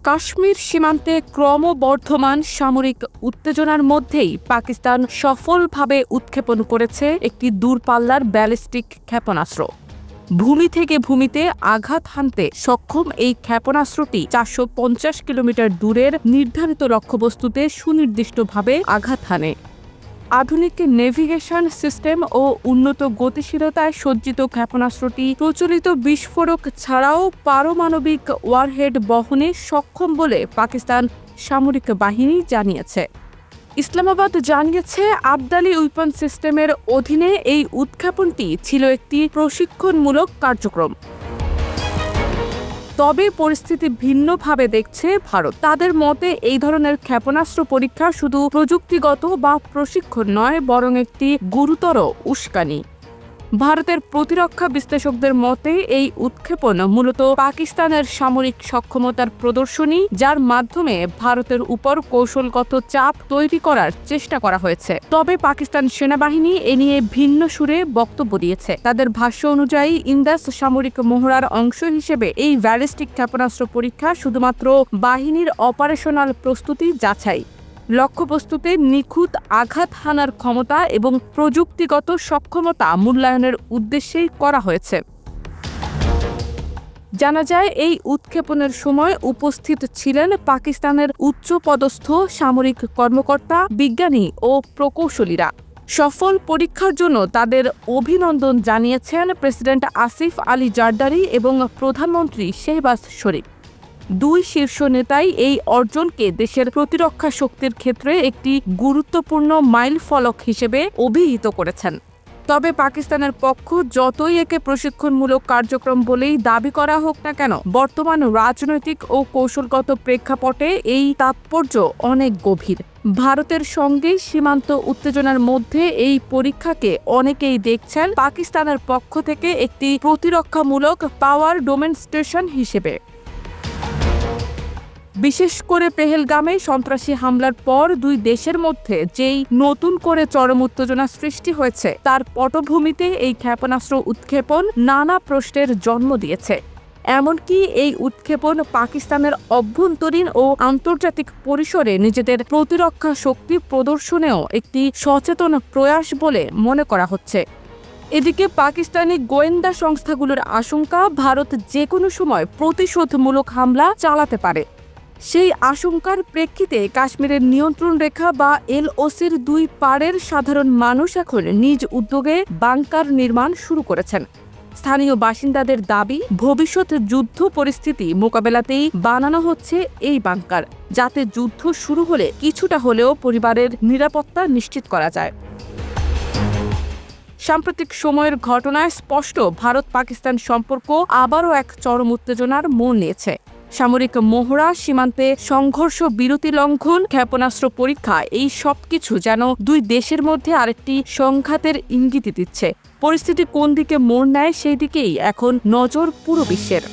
কাশ্মীর সীমান্তে ক্রমবর্ধমান সামরিক উত্তেজনার মধ্যেই পাকিস্তান সফলভাবে উৎক্ষেপণ করেছে একটি দূরপাল্লার ব্যালিস্টিক ক্ষেপণাস্ত্র। ভূমি থেকে ভূমিতে আঘাত হানতে সক্ষম এই ক্ষেপণাস্ত্রটি ৪৫০ কিলোমিটার দূরের নির্ধারিত লক্ষ্যবস্তুতে সুনির্দিষ্টভাবে আঘাত হানে। আধুনিক নেভিগেশন সিস্টেম ও উন্নত গতিশীলতায় সজ্জিত ক্ষেপণাস্ত্রটি প্রচলিত বিস্ফোরক ছাড়াও পারমাণবিক ওয়ারহেড বহনে সক্ষম বলে পাকিস্তান সামরিক বাহিনী জানিয়েছে। ইসলামাবাদ জানিয়েছে, আবদালি উইপন সিস্টেমের অধীনে এই উৎক্ষেপণটি ছিল একটি প্রশিক্ষণমূলক কার্যক্রম। তবে পরিস্থিতি ভিন্নভাবে দেখছে ভারত। তাদের মতে এই ধরনের ক্ষেপণাস্ত্র পরীক্ষা শুধু প্রযুক্তিগত বা প্রশিক্ষণ নয়, বরং একটি গুরুতর উস্কানি। ভারতের প্রতিরক্ষা বিশ্লেষকদের মতে এই উৎক্ষেপণ মূলত পাকিস্তানের সামরিক সক্ষমতার প্রদর্শনী, যার মাধ্যমে ভারতের উপর কৌশলগত চাপ তৈরি করার চেষ্টা করা হয়েছে। তবে পাকিস্তান সেনাবাহিনী এ নিয়ে ভিন্ন সুরে বক্তব্য দিয়েছে। তাদের ভাষ্য অনুযায়ী ইন্দাস সামরিক মহড়ার অংশ হিসেবে এই ব্যালিস্টিক ক্ষেপণাস্ত্র পরীক্ষা শুধুমাত্র বাহিনীর অপারেশনাল প্রস্তুতি যাচাই, লক্ষ্যবস্তুতে নিখুঁত আঘাত হানার ক্ষমতা এবং প্রযুক্তিগত সক্ষমতা মূল্যায়নের উদ্দেশ্যেই করা হয়েছে। জানা যায়, এই উৎক্ষেপণের সময় উপস্থিত ছিলেন পাকিস্তানের উচ্চপদস্থ সামরিক কর্মকর্তা, বিজ্ঞানী ও প্রকৌশলীরা। সফল পরীক্ষার জন্য তাদের অভিনন্দন জানিয়েছেন প্রেসিডেন্ট আসিফ আলী জারদারি এবং প্রধানমন্ত্রী শেহবাজ শরীফ। দুই শীর্ষ নেতাই এই অর্জনকে দেশের প্রতিরক্ষা শক্তির ক্ষেত্রে একটি গুরুত্বপূর্ণ মাইলফলক হিসেবে অভিহিত করেছেন। তবে পাকিস্তানের পক্ষ যতই একে প্রশিক্ষণমূলক কার্যক্রম বলেই দাবি করা হোক না কেন, বর্তমান রাজনৈতিক ও কৌশলগত প্রেক্ষাপটে এই তাৎপর্য অনেক গভীর। ভারতের সঙ্গে সীমান্ত উত্তেজনার মধ্যে এই পরীক্ষাকে অনেকেই দেখছেন পাকিস্তানের পক্ষ থেকে একটি প্রতিরক্ষামূলক পাওয়ার ডেমনস্ট্রেশন হিসেবে। বিশেষ করে পেহেলগামে সন্ত্রাসী হামলার পর দুই দেশের মধ্যে যেই নতুন করে চরম উত্তেজনা সৃষ্টি হয়েছে, তার পটভূমিতে এই ক্ষেপণাস্ত্র উৎক্ষেপণ নানা প্রশ্নের জন্ম দিয়েছে। এমনকি এই উৎক্ষেপণ পাকিস্তানের অভ্যন্তরীণ ও আন্তর্জাতিক পরিসরে নিজেদের প্রতিরক্ষা শক্তি প্রদর্শনেও একটি সচেতন প্রয়াস বলে মনে করা হচ্ছে। এদিকে পাকিস্তানি গোয়েন্দা সংস্থাগুলোর আশঙ্কা, ভারত যে কোনো সময় প্রতিশোধমূলক হামলা চালাতে পারে। সেই আশঙ্কার প্রেক্ষিতে কাশ্মীরের নিয়ন্ত্রণ রেখা বা এলওসির দুই পাড়ের সাধারণ মানুষ এখন নিজ উদ্যোগে বাংকার নির্মাণ শুরু করেছেন। স্থানীয় বাসিন্দাদের দাবি, ভবিষ্যৎ যুদ্ধ পরিস্থিতি মোকাবেলাতেই বানানো হচ্ছে এই বাংকার, যাতে যুদ্ধ শুরু হলে কিছুটা হলেও পরিবারের নিরাপত্তা নিশ্চিত করা যায়। সাম্প্রতিক সময়ের ঘটনায় স্পষ্ট, ভারত পাকিস্তান সম্পর্ক আবারও এক চরম উত্তেজনার মোড় নিয়েছে। সামরিক মহড়া, সীমান্তে সংঘর্ষ বিরতি লঙ্ঘন, ক্ষেপণাস্ত্র পরীক্ষা, এই সবকিছু যেন দুই দেশের মধ্যে আরেকটি সংঘাতের ইঙ্গিত দিচ্ছে। পরিস্থিতি কোন দিকে মোড় নেয়, সেই দিকেই এখন নজর পুরো বিশ্বের।